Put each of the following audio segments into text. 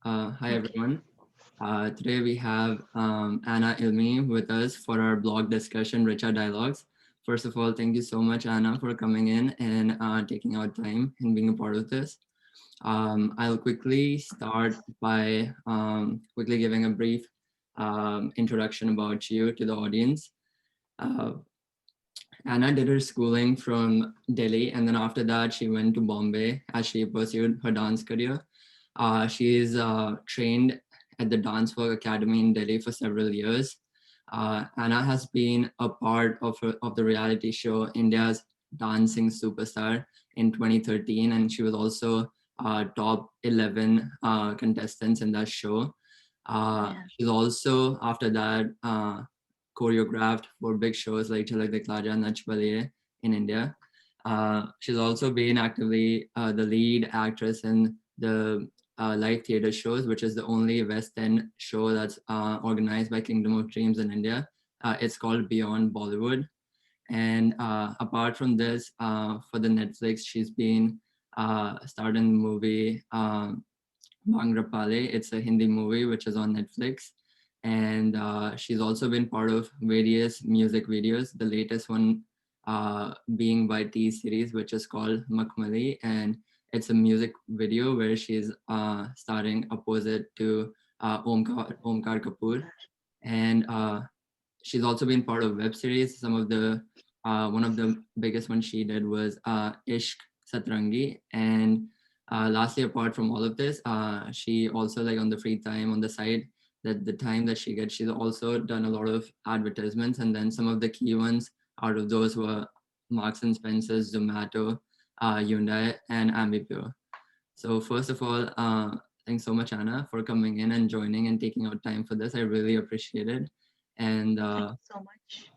Hi Okay. everyone. Today we have Anna Ilmi with us for our blog discussion, Richa Dialogues. First of all, thank you so much, Anna, for coming in and taking out time and being a part of this. I'll quickly start by quickly giving a brief introduction about you to the audience. Uh, Anna did her schooling from Delhi, and then after that, she went to Bombay as she pursued her dance career. She is trained at the Dance Work Academy in Delhi for several years. Anna has been a part of the reality show India's Dancing Superstar in 2013, and she was also top 11 contestants in that show. Yeah. She's also, after that, choreographed for big shows like Chalak Dikhla Ja, Nach Baliye in India. She's also been actively the lead actress in the live theater shows, which is the only West End show that's organized by Kingdom of Dreams in India. It's called Beyond Bollywood. And apart from this, for the Netflix, she's been starred in the movie Bhangra Pale. It's a Hindi movie which is on Netflix. And she's also been part of various music videos. The latest one being by T Series, which is called Makmali. And it's a music video where she's starring opposite to Omkar Kapoor. And she's also been part of web series. Some of the one of the biggest ones she did was Ishq Satrangi. And lastly, apart from all of this, she also, like, on the free time on the side, that the time that she gets, she's also done a lot of advertisements, and then some of the key ones out of those were Marks and Spencer's, Zomato, Hyundai, and Ambipure. So first of all, thanks so much, Anna, for coming in and joining and taking out time for this. I really appreciate it. And Thank you so much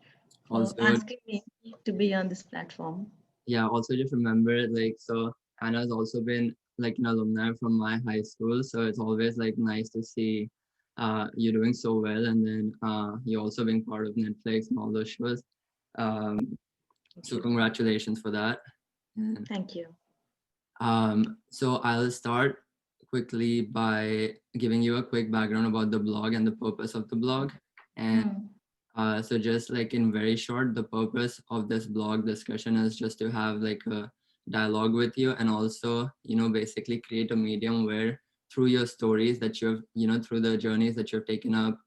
for also, asking me to be on this platform. yeah, also just remember, like, so Anna's also been like an alumni from my high school, so it's always like nice to see you doing so well, and then you also being part of Netflix and all those shows. Um, Thank so you. congratulations for that. And Thank you. so I'll start quickly by giving you a quick background about the blog and the purpose of the blog. And Hmm. so just like in very short, the purpose of this blog discussion is just to have like a dialogue with you, and also, basically create a medium where through your stories that you've, through the journeys that you've taken up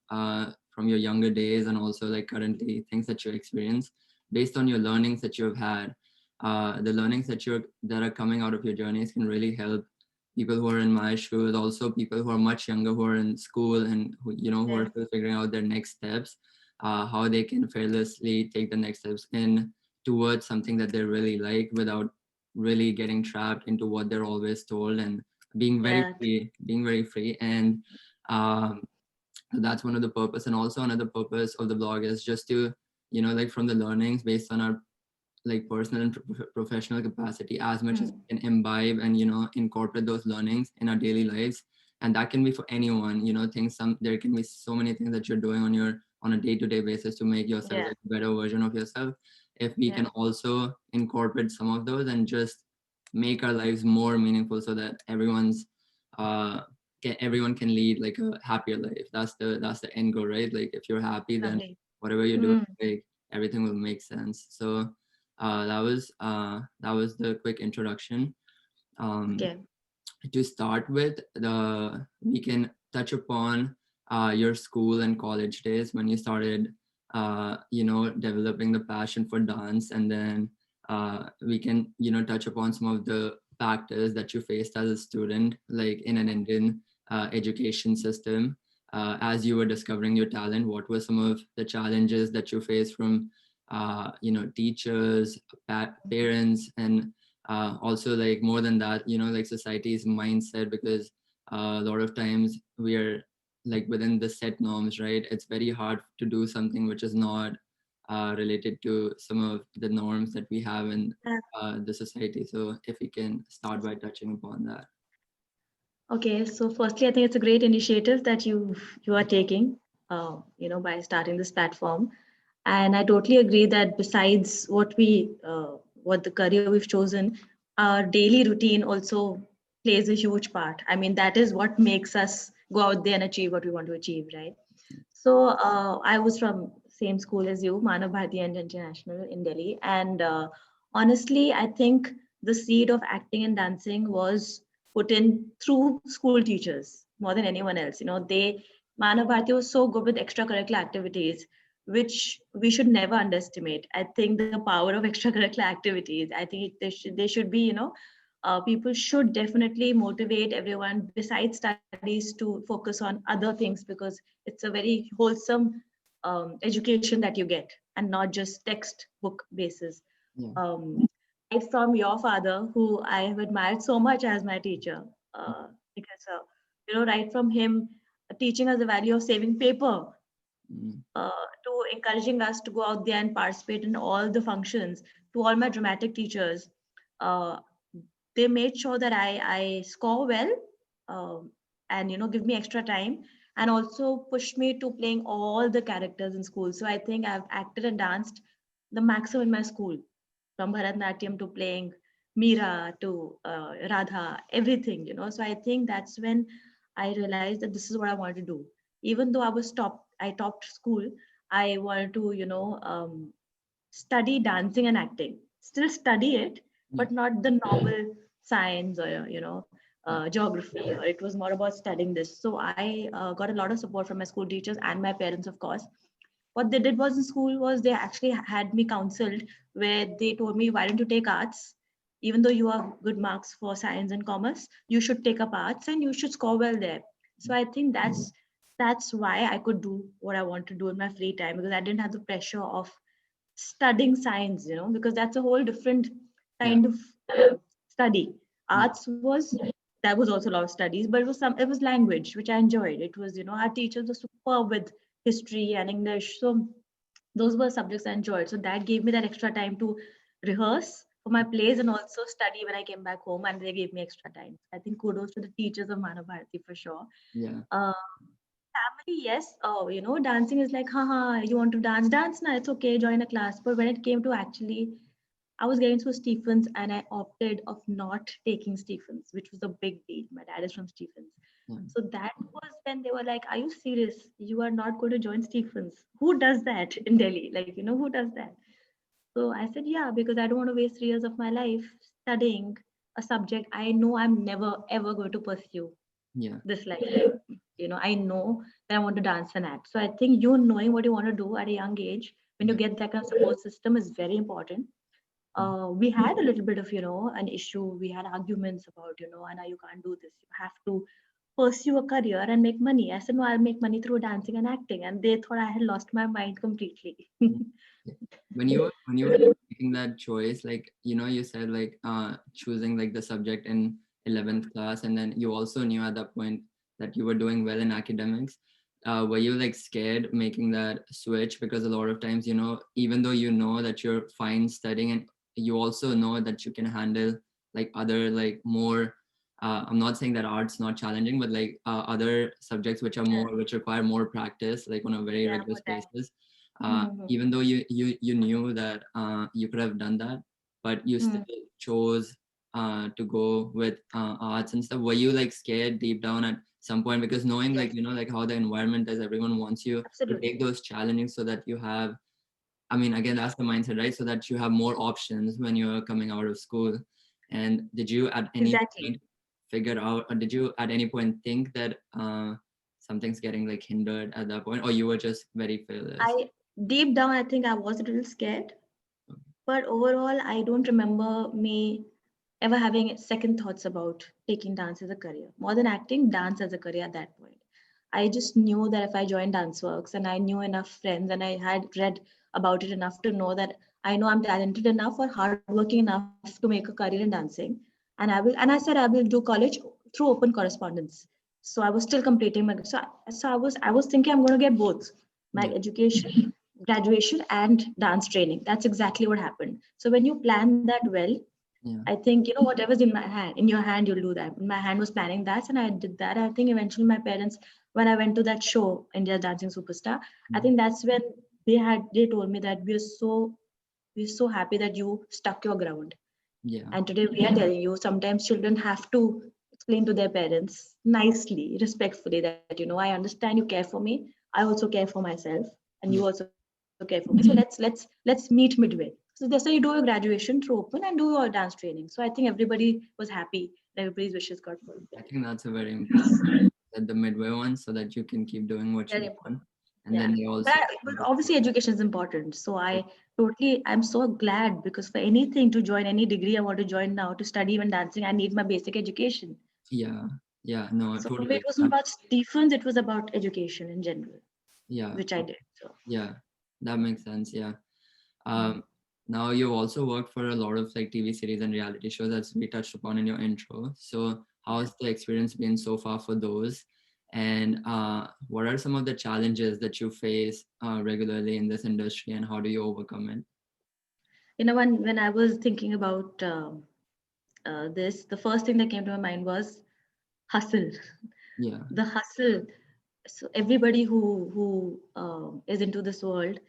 from your younger days, and also like currently things that you experience based on your learnings that you've had, the learnings that are coming out of your journeys can really help people who are in my shoes, also people who are much younger, who are in school, and who are Yeah. still figuring out their next steps, how they can fearlessly take the next steps in towards something that they really like without really getting trapped into what they're always told, and Yeah. being very free. And um, that's one of the purpose. And also another purpose of the blog is just to, like, from the learnings based on our like personal and professional capacity, as much as Hmm. we can imbibe and incorporate those learnings in our daily lives. And that can be for anyone, things, there can be so many things that you're doing on a day-to-day basis to make yourself Yeah. like a better version of yourself. If we can Yeah. also incorporate some of those and just make our lives more meaningful, so that uh everyone can lead like a happier life. That's the end goal, right? Like, if you're happy, then Lovely. whatever you do, Hmm. like, everything will make sense. So that was the quick introduction. Um, Okay. to start with, we can touch upon your school and college days when you started, developing the passion for dance, and then we can, touch upon some of the factors that you faced as a student, like in an Indian education system. As you were discovering your talent, what were some of the challenges that you faced from, teachers, parents, and also, like, more than that, like society's mindset, because a lot of times we are like within the set norms, right? It's very hard to do something which is not related to some of the norms that we have in Yeah. the society. So if we can start by touching upon that. Okay. So firstly, I think it's a great initiative that you are taking, by starting this platform. And I totally agree that besides what the career we've chosen, our daily routine also plays a huge part. I mean, that is what makes us go out there and achieve what we want to achieve, right? So I was from same school as you, Manav Bharati and International in Delhi. And honestly, I think the seed of acting and dancing was put in through school teachers more than anyone else. You know, Manav Bharati was so good with extracurricular activities, which we should never underestimate. I think the power of extracurricular activities, I think they should be, people should definitely motivate everyone besides studies to focus on other things, because it's a very wholesome education that you get and not just textbook basis. Yeah. Right from your father, who I have admired so much as my teacher, because right from him teaching us the value of saving paper, Mm. to encouraging us to go out there and participate in all the functions, to all my dramatic teachers. Uh, they made sure that I score well, and give me extra time, and also pushed me to playing all the characters in school. So I think I've acted and danced the maximum in my school, from Bharatanatyam to playing Meera to Radha, everything. So I think that's when I realized that this is what I wanted to do. Even though I topped school, I wanted to study dancing and acting, still study it, Yeah. but not the normal science or Yeah. geography. Or it was more about studying this. So I got a lot of support from my school teachers and my parents, of course. What they did was, in school was, they actually had me counseled, where they told me, why don't you take arts? Even though you have good marks for science and commerce, you should take up arts and you should score well there. So I think that's why I could do what I want to do in my free time, because I didn't have the pressure of studying science, because that's a whole different Yeah. kind of study. Yeah. Arts was, that was also a lot of studies, but it was language, which I enjoyed. It was, our teachers were superb with history and English. So those were subjects I enjoyed. So that gave me that extra time to rehearse for my plays and also study when I came back home, and they gave me extra time. I think kudos to the teachers of Manav Bharati for sure. Yeah. Uh, Family, yes. Oh, dancing is like, haha, you want to dance? Dance now, it's okay, join a class. But when it came to actually, I was getting through Stephens and I opted of not taking Stephens, which was a big deal. My dad is from Stephens. Yeah. So that was when they were like, are you serious? You are not going to join Stephens. Who does that in Delhi? Like, who does that? So I said, yeah, because I don't want to waste 3 years of my life studying a subject I know I'm never, ever going to pursue Yeah. this life. I know that I want to dance and act. So I think you knowing what you want to do at a young age, when you Yeah. get that kind of support system, is very important. Mm. We had a little bit of an issue. We had arguments about Anna, you can't do this, you have to pursue a career and make money. I said, no, I'll make money through dancing and acting, and they thought I had lost my mind completely. Mm. Yeah. When you were making that choice, like you said, like choosing like the subject in 11th class, and then you also knew at that point that you were doing well in academics. Were you like scared making that switch? Because a lot of times, even though that you're fine studying, and you also know that you can handle like other like more, I'm not saying that art's not challenging, but like other subjects which require more practice, like on a very Yeah, regular more time. basis. Mhm. Even though you knew that you could have done that, but you still Mm, chose to go with arts and stuff. Were you like scared deep down at some point, because knowing yes, like like how the environment is, everyone wants you to absolutely. take those challenges so that you have, I mean, again, that's the mindset, right? So that you have more options when you're coming out of school. And did you at any Exactly. point figure out, or did you at any point think that something's getting like hindered at that point, or you were just very fearless? I Deep down, I think I was a little scared, but overall, I don't remember me ever having second thoughts about taking dance as a career. More than acting, dance as a career at that point. I just knew that if I joined DanceWorks and I knew enough friends and I had read about it enough to know that I know I'm talented enough or hardworking enough to make a career in dancing. And I said I will do college through open correspondence. So I was still completing my so I was thinking I'm going to get both my Yeah. education, graduation, and dance training. That's exactly what happened. So when you plan that well, Yeah. I think whatever's in my hand, in your hand, you'll do that. My hand was planning that, and I did that. I think eventually my parents, when I went to that show, India's Dancing Superstar, I Mm. think that's when they told me that we're so happy that you stuck your ground. Yeah. And today we are telling you sometimes children have to explain to their parents nicely, respectfully that, I understand you care for me. I also care for myself, and you Yeah. also care for me. So let's meet midway. So that's why you do your graduation through open and do your dance training. So I think everybody was happy. Everybody's wishes got I fulfilled. think that's a very important at the midway one, so that you can keep doing what you Very important. want, and Yeah. then they also. But obviously education is important. So I'm so glad, because for anything, to join any degree I want to join now, to study even dancing, I need my basic education. Yeah, yeah, no, So for me, it totally. wasn't about Stephens, it was about education in general, Yeah, which I did. So yeah, that makes sense. Yeah. mm. Um, Now you've also worked for a lot of like TV series and reality shows, as we touched upon in your intro. So Yeah. how's the experience been so far for those? And what are some of the challenges that you face regularly in this industry, and how do you overcome it? When I was thinking about this, the first thing that came to my mind was hustle. Yeah, The hustle. So everybody who is into this world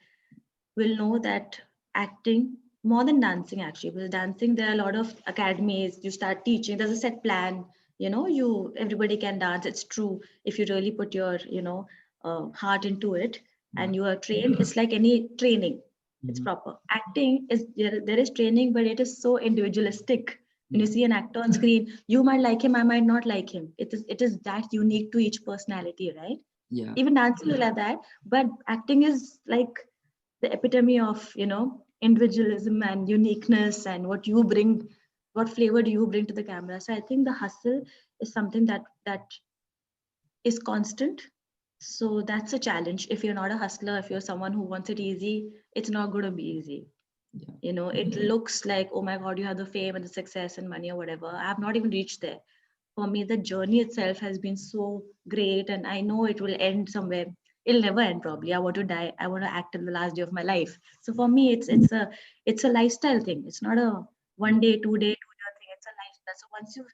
will know that acting, more than dancing actually, because dancing there are a lot of academies. You start teaching, there's a set plan. You everybody can dance, it's true, if you really put your heart into it yeah, and you are trained. It's like any training, it's hmm, proper. Acting is there is training, but it is so individualistic. When you yeah, see an actor on screen, you might like him, I might not like him. It is that unique to each personality, right? yeah, Even dancing is like that, but acting is like the epitome of individualism and uniqueness, and what you bring, what flavor do you bring to the camera. So I think the hustle is something that is constant. So that's a challenge. If you're not a hustler, if you're someone who wants it easy, it's not going to be easy. yeah, It looks like, oh my god, you have the fame and the success and money or whatever. I have not even reached there. For me, the journey itself has been so great, and I know it will end somewhere. It'll never end probably. I want to die. I want to act till the last day of my life. So for me, it's a lifestyle thing. It's not a yeah, 1 day, 2 day, 2 year thing. It's a lifestyle. So once you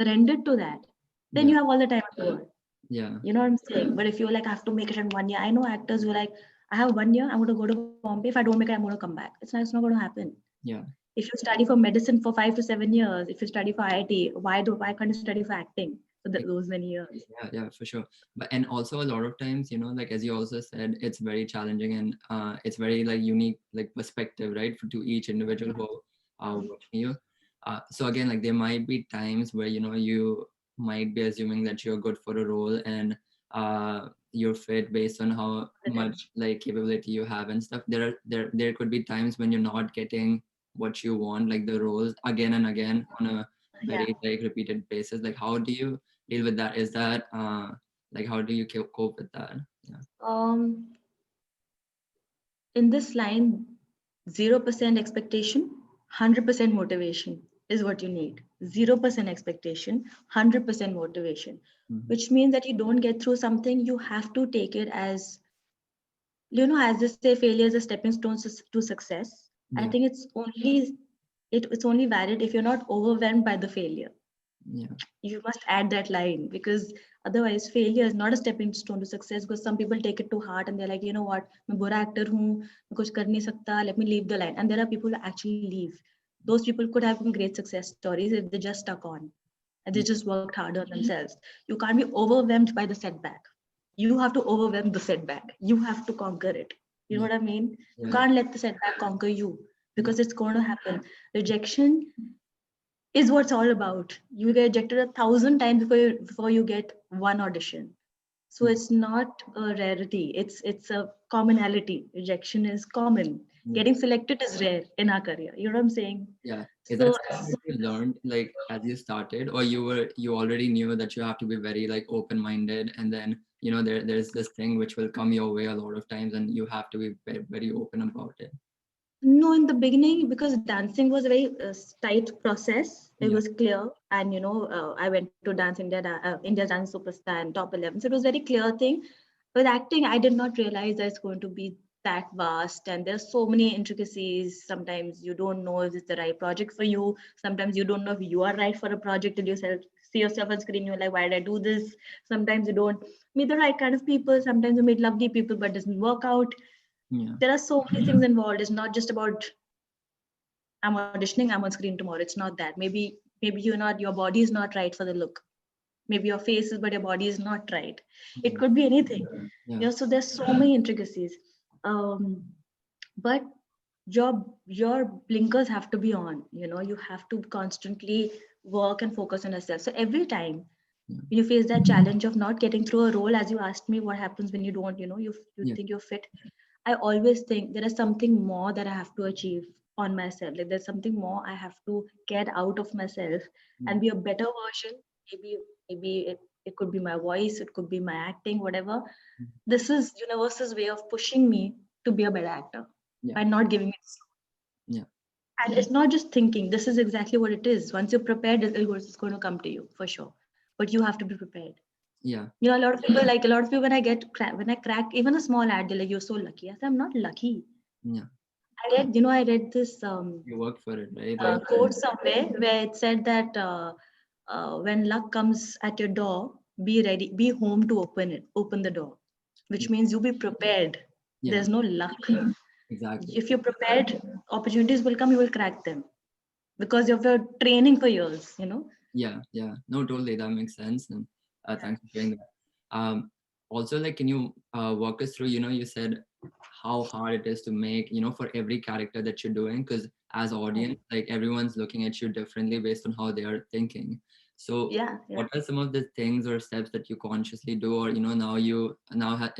surrender to that, then yeah, you have all the time in the world. yeah, You know what I'm saying? But if you're like, I have to make it in 1 year, I know actors who are like, I have 1 year, I'm going to go to Bombay. If I don't make it, I'm going to come back. It's not going to happen. yeah. If you study for medicine for 5 to 7 years, if you study for IIT, why can't you study for acting for those many years? Yeah, yeah, for sure. But and also a lot of times, like as you also said, it's very challenging, and it's very like unique like perspective, right, to each individual who are watching you. So again, like there might be times where you might be assuming that you're good for a role, and you're fit based on how much like capability you have and stuff. There could be times when you're not getting what you want, like the roles again and again on a Yeah. very like repeated basis. Like how do you deal with that? Is that like how do you cope with that? Yeah, Um, in this line, 0% expectation, 100% motivation is what you need. 0% expectation, 100% motivation, hmm, which means that you don't get through something, you have to take it as, as they say, failure is a stepping stone to success. I yeah, think it's only valid if you're not overwhelmed by the failure. yeah, You must add that line, because otherwise failure is not a stepping stone to success, because some people take it to heart and they're like, you know what, मैं बुरा actor हूँ, मैं कुछ कर नहीं सकता, let me leave the line. And there are people who actually leave. Those people could have been great success stories if they just stuck on and they yeah, just worked hard on themselves. You can't be overwhelmed by the setback. You have to overwhelm the setback. You have to conquer it. You know yeah, what I mean? You yeah, can't let the setback conquer you, yeah, because it's going to happen. Rejection is what's all about. You get rejected 1,000 times before you get one audition. So yeah, it's not a rarity. It's a commonality. Rejection is common. yeah. Getting selected is rare in our career. You know what I'm saying? Yeah. Is that So something that you learned like as you started, or you already knew that you have to be very like open-minded, and then there's this thing which will come your way a lot of times, and you have to be very, very open about it. no, in the beginning, because dancing was a very tight process. It Yeah. was clear, and I went to Dance India, India's Dance Superstar and top 11. So it was very clear thing. With acting, I did not realize that it's going to be that vast, and there's so many intricacies. Sometimes you don't know if it's the right project for you. Sometimes you don't know if you are right for a project, and yourself see yourself on screen. You're like, why did I do this? Sometimes you don't meet the right kind of people. Sometimes you meet lovely people, but doesn't work out. Yeah. There are so many things involved. It's not just about I'm auditioning, I'm on screen tomorrow. It's not that. Maybe your body is not right for the look. maybe your face is, but your body is not right. It Yeah. could be anything. Yeah. So there's so many intricacies. But your blinkers have to be on. You have to constantly work and focus on yourself. So every time Yeah. you face that challenge of not getting through a role, as you asked me, what happens when you don't, you Yeah. think you're fit. I always think there is something more that I have to achieve on myself. Like there's something more I have to get out of myself Yeah. and be a better version. Maybe it could be my voice, it could be my acting, whatever. This is universe's way of pushing me to be a better actor Yeah. by not giving me. Yeah. And it's not just thinking. This is exactly what it is. Once you're prepared, it's going to come to you for sure. But you have to be prepared. Yeah. A lot of people when I crack even a small ad, they're like, "You're so lucky." I said, "I'm not lucky." Yeah. I read this You work for it, right? Like, quote somewhere where it said that when luck comes at your door, be ready, be home to open the door, which yeah. means you be prepared. Yeah. There's no luck. Exactly. If you're prepared, opportunities will come. You will crack them because of your training for years. Yeah. Yeah. No, totally. That makes sense. And thanks for sharing that. Also, like, can you walk us through, you said how hard it is to make, for every character that you're doing, because as audience, like everyone's looking at you differently based on how they are thinking. So Yeah, yeah. what are some of the things or steps that you consciously do, or,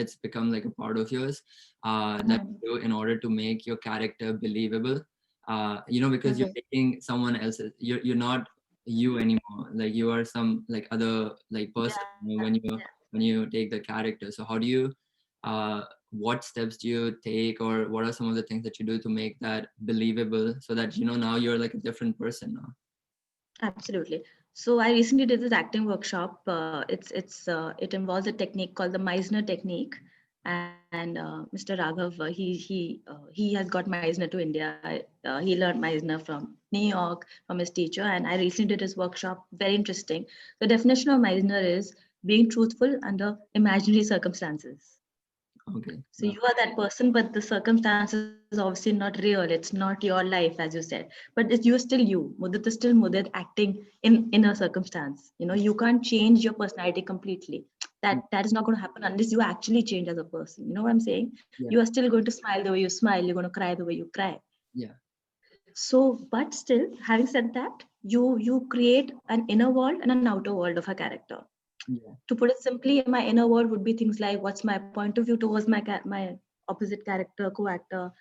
it's become like a part of yours, that Mhm. you do in order to make your character believable? Because you're Mhm. taking someone else's, you're not you anymore, like you are some like other like person, Yeah, when you take the character. So how do you what steps do you take, or what are some of the things that you do to make that believable, so that now you're like a different person now? absolutely. So I recently did this acting workshop. It involves a technique called the Meisner technique, and Mr. Raghav, he has got Meisner to India. He learned Meisner from New York from his teacher, and I recently did his workshop. Very interesting. The definition of Meisner is being truthful under imaginary circumstances. Okay. So you are that person, but the circumstances obviously not real. It's not your life, as you said. But you're still you. Mudit is still Mudit acting in a circumstance. You can't change your personality completely. That is not going to happen unless you actually change as a person. You know what I'm saying? Yeah. You are still going to smile the way you smile. You're going to cry the way you cry. Yeah. So, but still, having said that, you create an inner world and an outer world of a character. Yeah. To put it simply, my inner world would be things like what's my point of view towards my opposite character, co-actor,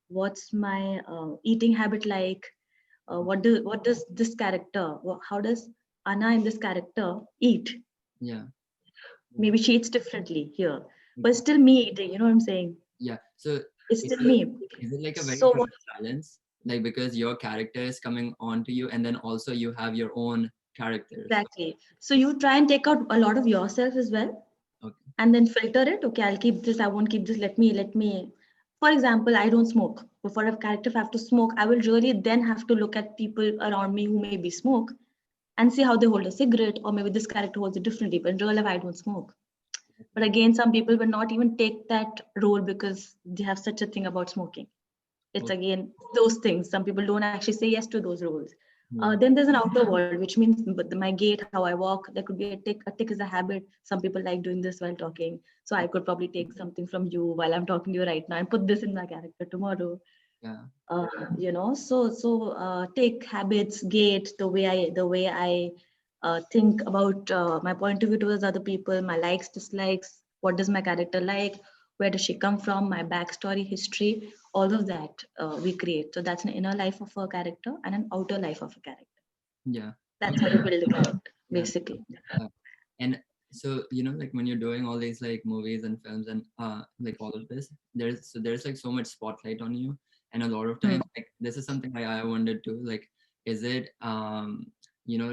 what's my eating habit like, what does this character, how does Anna in this character eat? Yeah. Maybe she eats differently here, but Exactly. still me eating. You know what I'm saying? Yeah. So It's is still it, me. is it like a very So fine balance, like because your character is coming on to you, and then also you have your own characters? exactly. So you try and take out a lot of yourself as well, Okay. and then filter it. Okay, I'll keep this, I won't keep this. Let me For example, I don't smoke. But for a character, if I have to smoke, I will really then have to look at people around me who maybe smoke and see how they hold a cigarette, or maybe this character holds it differently. But in real life, I don't smoke. But again, some people will not even take that role because they have such a thing about smoking. It's Okay. again those things. Some people don't actually say yes to those roles. Yeah. Then there's an outer world, which means my gait, how I walk. There could be a tick. A tick is a habit. Some people like doing this while talking. So I could probably take something from you while I'm talking to you right now and put this in my character tomorrow. Yeah. Take habits, gait, the way I think about my point of view towards other people, my likes, dislikes. What does my character like? Where does she come from? My backstory, history, all of that we create. So that's an inner life of a character and an outer life of a character. Yeah. That's how you build a character, Yeah. basically. And so like when you're doing all these like movies and films and like all of this, there's like so much spotlight on you, and a lot of Hmm. times like this is something I wondered too, like is it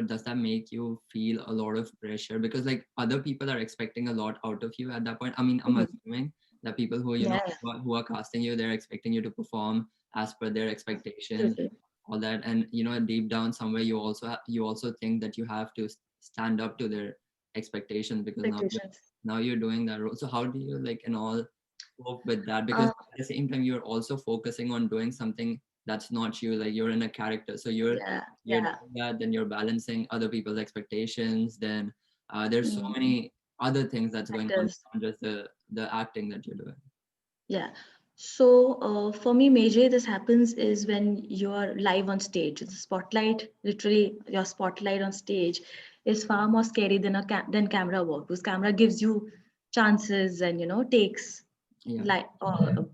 does that make you feel a lot of pressure, because like other people are expecting a lot out of you at that point? I mean, I'm Mhm. assuming that people who Yeah, who are casting you, they're expecting you to perform as per their expectations, absolutely. all that. And deep down somewhere you also think that you have to stand up to their expectations, because Expectations. now you're doing that role. So how do you like and all cope with that, because Uh, at the same time you're also focusing on doing something that's not you, like you're in a character, so you're yeah, you're yeah. doing that, then you're balancing other people's expectations, then There's so many other things that's going on Actors. beyond just the acting that you're doing. Yeah. So for me, majorly this happens is when you're live on stage. The spotlight, literally, your spotlight on stage is far more scary than than camera work, because camera gives you chances and takes, Yeah.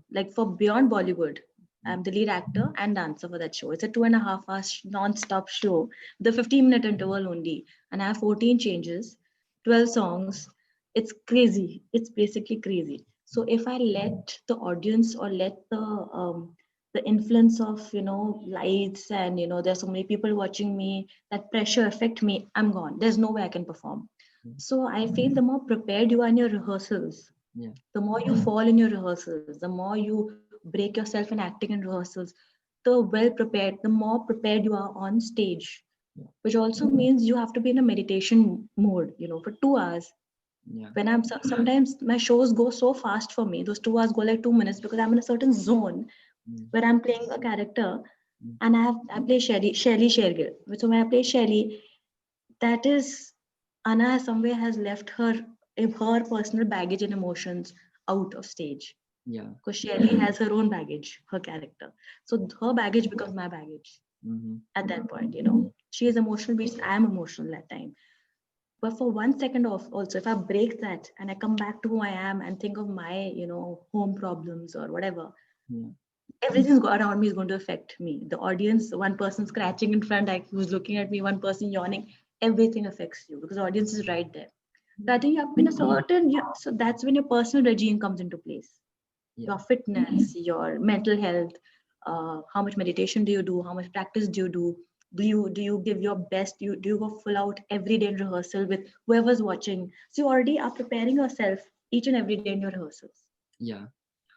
like for Beyond Bollywood. I'm the lead actor and dancer for that show. It's a 2.5 hour non-stop show, the 15-minute interval only, and I have 14 changes, 12 songs. It's crazy. It's basically crazy. So if I let the audience or let the influence of lights and there's so many people watching me, that pressure affect me, I'm gone. There's no way I can perform. So I feel the more prepared you are in your rehearsals, Yeah. the more you fall in your rehearsals, the more you break yourself in acting in rehearsals, the well prepared, the more prepared you are on stage, Yeah. which also means you have to be in a meditation mode, for 2 hours. Yeah. When sometimes my shows go so fast for me, those 2 hours go like 2 minutes, because I'm in a certain zone Mm, where I'm playing a character, mm, and I play Shelly Shergill. So when I play Shelly, that is, Anna somewhere has left her personal baggage and emotions out of stage, yeah. because Shelly has her own baggage, her character. So her baggage becomes my baggage Mm-hmm. at that point. She is emotional beast. I am emotional that time. But for 1 second off, also, if I break that and I come back to who I am and think of my, home problems or whatever, Yeah. everything around me is going to affect me. The audience, one person scratching in front, like who's looking at me, one person yawning, everything affects you because the audience is right there. So I think you have been a certain, yeah, so that's when your personal regime comes into place. Yeah. Your fitness, your mental health, how much meditation do you do, how much practice do you do? Do you give your best? Do you go full out every day in rehearsal with whoever's watching? So you already are preparing yourself each and every day in your rehearsals. Yeah.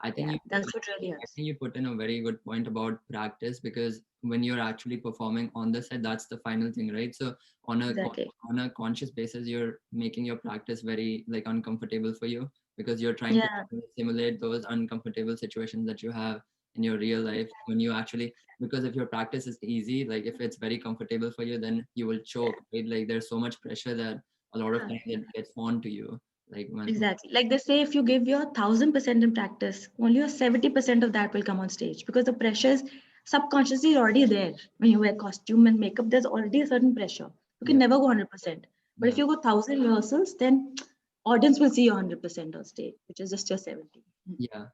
I think Yeah, you that's what really I helps. think you put in a very good point about practice, because when you're actually performing on the set, that's the final thing, right? So Exactly. on a conscious basis, you're making your practice very like uncomfortable for you, because you're trying to Yeah. simulate those uncomfortable situations that you have in your real life when you actually, because if your practice is easy, like if it's very comfortable for you, then you will choke, right? Like there's so much pressure that a lot of Yeah. times it gets on to you. Like when Exactly. Like they say, if you give your 1,000% in practice, only your 70% of that will come on stage, because the pressure is subconsciously already there. When you wear costume and makeup, there's already a certain pressure. You can yeah, never go 100%. But if yeah, you go 1,000 rehearsals, then audience will see you 100% on stage, which is just your 70. yeah.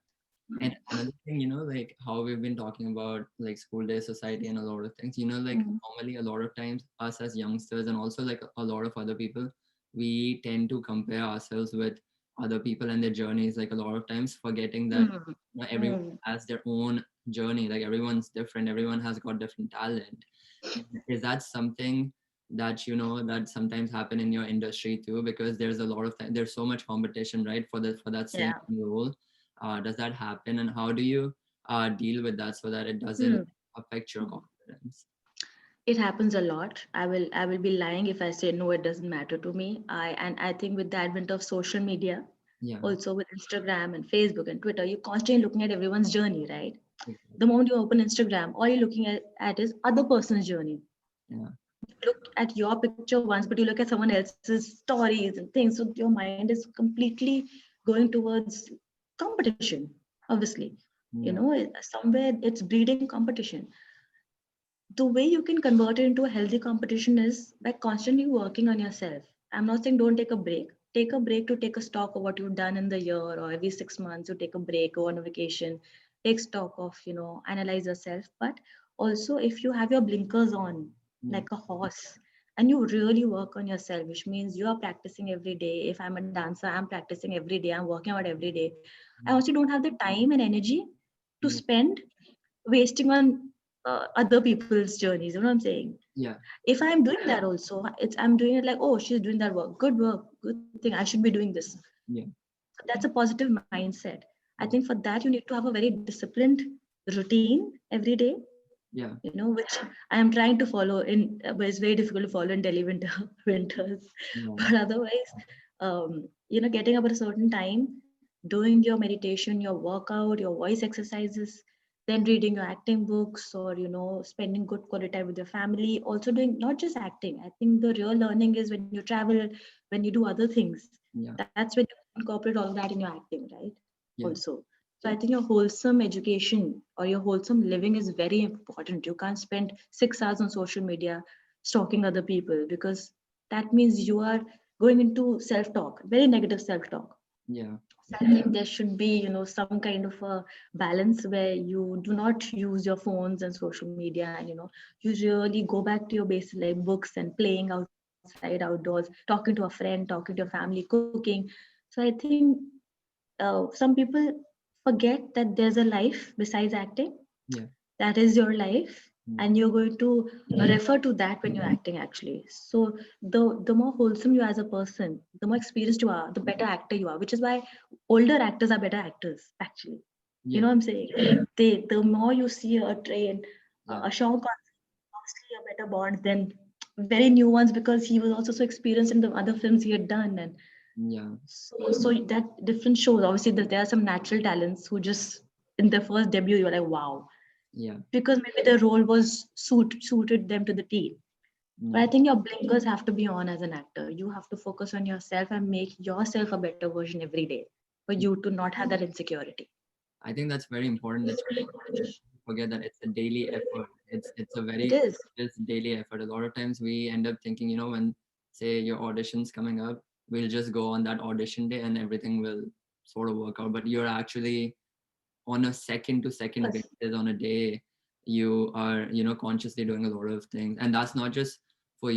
And another thing, like how we've been talking about like school day society and a lot of things, like Mhm. normally a lot of times us as youngsters and also like a lot of other people, we tend to compare ourselves with other people and their journeys, like a lot of times forgetting that Mhm. everyone Mhm. has their own journey, like everyone's different, everyone has got different talent. Is that something that that sometimes happen in your industry too, because there's a lot of there's so much competition, right, for that same Yeah. role? Does that happen, and how do you deal with that so that it doesn't Hmm. affect your confidence? It happens a lot. I will be lying if I say no, it doesn't matter to me. I think with the advent of social media, Yeah. also with Instagram and Facebook and Twitter, you're constantly looking at everyone's journey, right? The Exactly. moment you open Instagram, all you're looking at is other person's journey. Yeah. You look at your picture once, but you look at someone else's stories and things. So your mind is completely going towards competition, obviously. Yeah. Somewhere it's breeding competition. The way you can convert it into a healthy competition is by constantly working on yourself. I'm not saying don't take a break. Take a break to take a stock of what you've done in the year, or every 6 months you take a break, go on a vacation, take stock of, analyze yourself. But also, if you have your blinkers on Yeah. like a horse and you really work on yourself, which means you are practicing every day. If I'm a dancer, I'm practicing every day, I'm working out every day. I Mm. also don't have the time and energy to Yeah. spend wasting on other people's journeys. You know what I'm saying? Yeah. If I'm doing that also, I'm doing it like, oh, she's doing that work, good thing. I should be doing this. Yeah. So that's a positive mindset. I think for that you need to have a very disciplined routine every day. Yeah. Which I am trying to follow but it's very difficult to follow in Delhi winters. Yeah. But otherwise, getting up at a certain time, doing your meditation, your workout, your voice exercises, then reading your acting books, or spending good quality time with your family, also doing not just acting. I think the real learning is when you travel, when you do other things. Yeah. That's when you incorporate all that in your acting, right? Yeah. Also, so I think your wholesome education or your wholesome living is very important. You can't spend 6 hours on social media stalking other people, because that means you are going into self-talk, very negative self-talk. Yeah. So I think there should be, some kind of a balance where you do not use your phones and social media, and you really go back to your basic, like books and playing outside, outdoors, talking to a friend, talking to your family, cooking. So I think some people forget that there's a life besides acting. Yeah. That is your life, Mm. and you're going to refer to that when you're acting, actually. So the more wholesome you are as a person, the more experienced you are, the better actor you are, which is why older actors are better actors, actually. You Yeah. know what I'm saying? The more you see a train, Yeah. a Sean Connery, obviously a better Bond than very new ones, because he was also so experienced in the other films he had done. And Yeah. so that different shows, obviously there are some natural talents who just in their first debut you're like, wow, Yeah. because maybe the role was suited them to the T. But Yeah. I think your blinkers have to be on as an actor. You have to focus on yourself and make yourself a better version every day for you to not have that insecurity. I think that's very important that you forget that it's a daily effort. It's a It very is. it's daily effort. A lot of times we end up thinking, when say your audition's coming up, we'll just go on that audition day and everything will sort of work out. But you're actually on a second to second Yes. basis on a day, you are consciously doing a lot of things, and that's not just for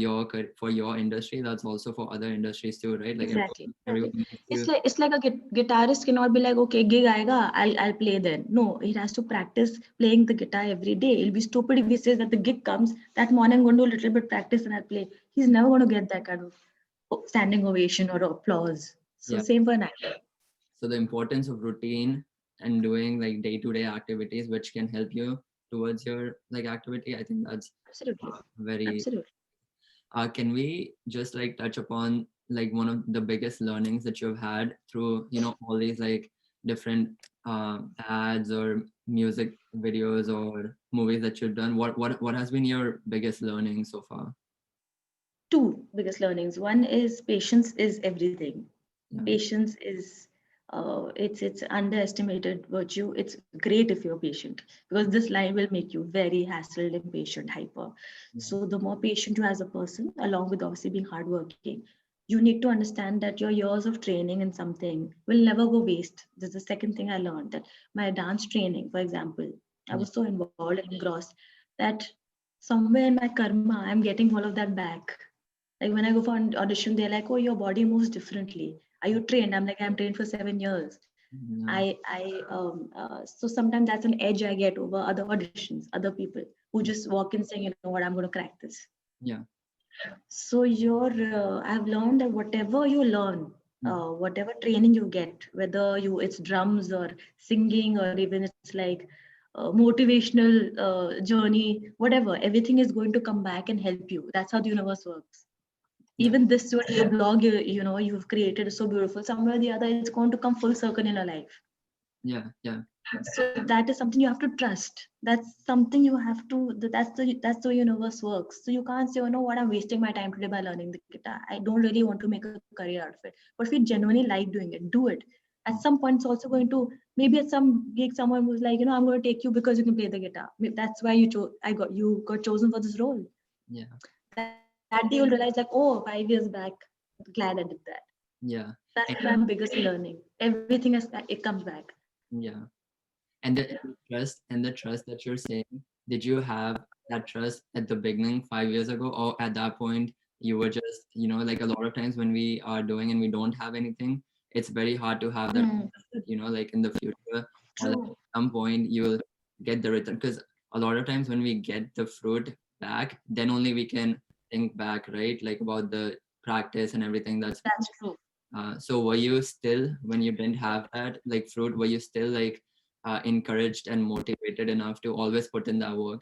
for your industry, that's also for other industries too, right? Like Exactly. everyone Exactly. needs It's to. like it's like a guitarist cannot be like, okay, gig aega, I'll play then. No, it has to practice playing the guitar every day. It'll be stupid if he says that the gig comes that morning, I'm going to do a little bit practice and I'll play. He's never going to get that kind of standing ovation or applause. So Yeah, same for an actor. so the importance of routine and doing like day-to-day activities which can help you towards your like activity, I think that's Absolutely. very. Absolutely. Can we just like touch upon like one of the biggest learnings that you've had through all these like different ads or music videos or movies that you've done? What has been your biggest learning so far? Two biggest learnings. One is patience is everything. Yeah. Patience is it's underestimated virtue. It's great if you're patient, because this line will make you very hassled, impatient, hyper. Yeah. So the more patient you are as a person, along with obviously being hardworking, you need to understand that your years of training in something will never go waste. This is the second thing I learned, that my dance training, for example, I Yeah. was so involved and engrossed that somewhere in my karma I'm getting all of that back. Like when I go for an audition, they're like, "Oh, your body moves differently. Are you trained?" I'm like, "I'm trained for 7 years." Yeah. So sometimes that's an edge I get over other auditions, other people who just walk in saying, "You know what, I'm going to crack this." Yeah. So I've learned that whatever you learn, Mm. whatever training you get, whether it's drums or singing, or even it's like motivational journey, whatever, everything is going to come back and help you. That's how the universe works. Yeah. Even this your blog, you've created is so beautiful. Somewhere or the other, it's going to come full circle in your life. Yeah. Yeah. So that is something you have to trust. That's something you have to. That's the universe works. So you can't say, "Oh no, what, I'm wasting my time today by learning the guitar. I don't really want to make a career out of it." But if you genuinely like doing it, do it. At some point, it's also going to, maybe at some gig, someone was like, "I'm going to take you because you can play the guitar." That's why you got chosen for this role. Yeah. That day you'll realize, like, oh, 5 years back, glad I did that. Yeah. That's And my biggest learning. Everything it comes back. yeah. And the trust that you're saying, did you have that trust at the beginning 5 years ago, or at that point you were just, like a lot of times when we are doing and we don't have anything, it's very hard to have that, Mm, like in the future, or like true. at some point you'll get the return. Because a lot of times when we get the fruit back, then only we can think back, right? Like about the practice and everything that's. That's true. So were you still, when you didn't have that like fruit, were you still like encouraged and motivated enough to always put in that work?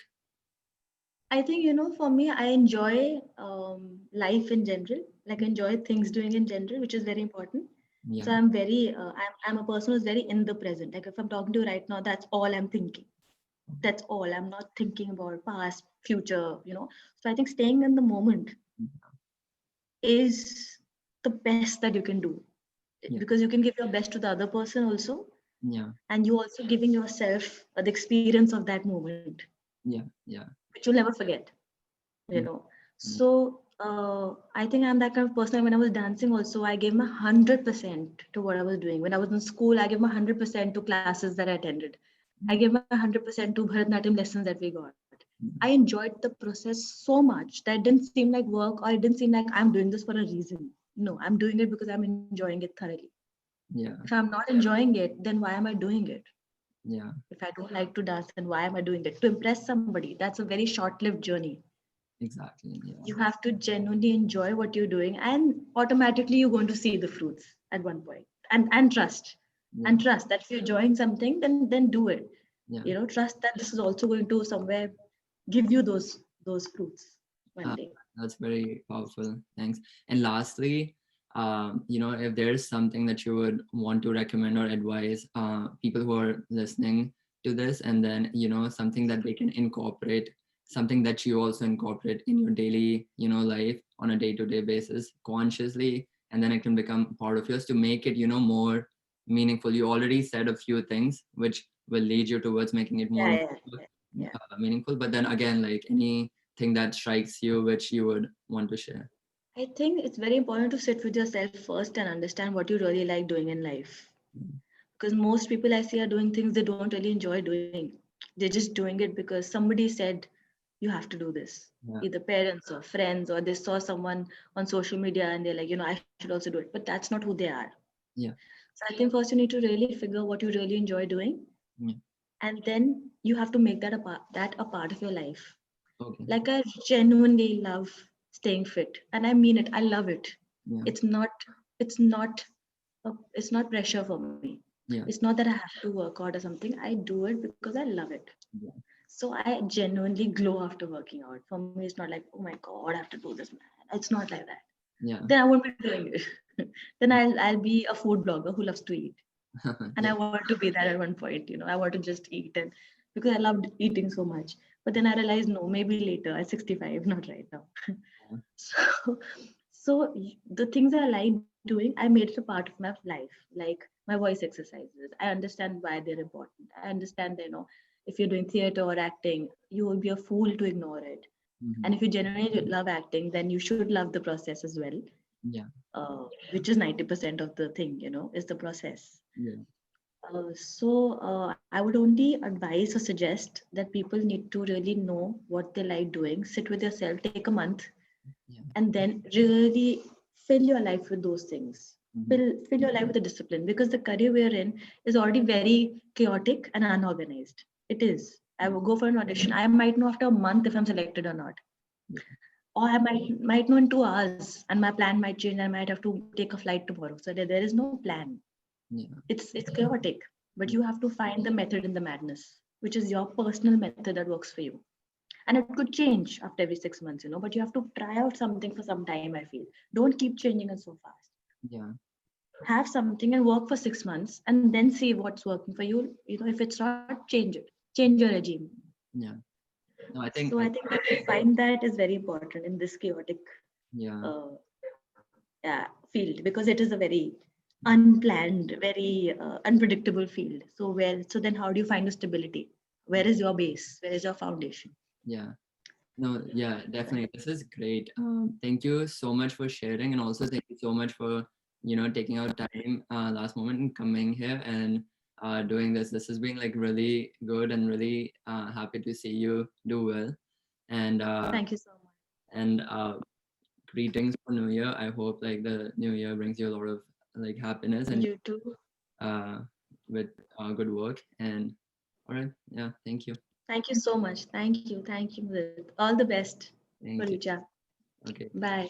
I think, for me, I enjoy life in general. Like, enjoy things doing in general, which is very important. So Yeah. I'm very, I'm a person who's very in the present. Like if I'm talking to you right now, that's all I'm thinking. That's all. I'm not thinking about past, future, So I think staying in the moment is the best that you can do, Yeah. because you can give your best to the other person also, Yeah. and you also giving yourself the experience of that moment, Yeah. Yeah. which you'll never forget. Mm, yeah. So I think I'm that kind of person. When I was dancing also, I gave my 100% to what I was doing. When I was in school, I gave my 100% to classes that I attended. I gave my 100% to Bharatanatyam lessons that we got. I Mm, enjoyed the process so much that it didn't seem like work, or it didn't seem like I'm doing this for a reason. No, I'm doing it because I'm enjoying it thoroughly. yeah. If I'm not enjoying it, then why am I doing it? Yeah. If I don't like to dance, then why am I doing it? To impress somebody. That's a very short-lived journey. Exactly. Yeah. You have to genuinely enjoy what you're doing, and automatically you're going to see the fruits at one point. And trust. Yeah. And trust that if you're enjoying something, then do it. Yeah. Trust that this is also going to somewhere give you those fruits one Uh, day. that's very powerful. Thanks. And lastly, if there's something that you would want to recommend or advise people who are listening to this, and then something that they can incorporate, something that you also incorporate in your daily life on a day-to-day basis consciously, and then it can become part of yours to make it more meaningful. You already said a few things which will lead you towards making it more Yeah, yeah, yeah. meaningful, but then again, like anything that strikes you which you would want to share. I think it's very important to sit with yourself first and understand what you really like doing in life. Because most people I see are doing things they don't really enjoy doing. They're just doing it because somebody said you have to do this. Yeah. Either parents or friends, or they saw someone on social media and they're like, I should also do it. But that's not who they are. Yeah. So I think first you need to really figure what you really enjoy doing, Yeah. and then you have to make that a part of your life. Okay. Like I genuinely love staying fit, and I mean it. I love it. Yeah. It's not. It's not. It's not pressure for me. Yeah. It's not that I have to work out or something. I do it because I love it. Yeah. So I genuinely glow after working out. For me, it's not like, oh my God, I have to do this, man. It's not like that. Yeah. Then I won't be doing it. Then I'll be a food blogger who loves to eat. And I Yeah. want to be that at one point. I want to just eat, and because I loved eating so much. But then I realized, no, maybe later at 65, not right now. So, the things I like doing, I made it a part of my life, like my voice exercises. I understand why they're important. I understand that, if you're doing theater or acting, you will be a fool to ignore it. Mhm. And if you genuinely love acting, then you should love the process as well, Yeah. which is 90% of the thing, is the process. Yeah. I would only advise or suggest that people need to really know what they like doing. Sit with yourself, take a month, Yeah. and then really fill your life with those things. Mhm. Fill your life with the discipline, because the career we're in is already very chaotic and unorganized. It is. I will go for an audition. I might know after a month if I'm selected or not, Yeah. or I might know in 2 hours, and my plan might change. I might have to take a flight tomorrow. So there is no plan. Yeah. It's chaotic, but you have to find the method in the madness, which is your personal method that works for you. And it could change after every 6 months, but you have to try out something for some time. I feel, don't keep changing it so fast. Yeah. Have something and work for 6 months, and then see what's working for you. If it's not, change it, change your regime. Yeah. No, I So think I think that you find that is very important in this chaotic yeah. uh, yeah, field, because it is a very unplanned, very unpredictable field. So then how do you find the stability? Where is your base? Where is your foundation? Yeah. No, yeah, definitely. This is great. Thank you so much for sharing, and also thank you so much for taking out time last moment and coming here and doing this. This has been like really good, and really happy to see you do well. And Thank you so much. and greetings for New Year. I hope like the New Year brings you a lot of like happiness and You too. uh, with good work. And all right, yeah, thank you, Thank you so much. Thank you. Thank you. All the best for thank you. Richa. Okay. Bye.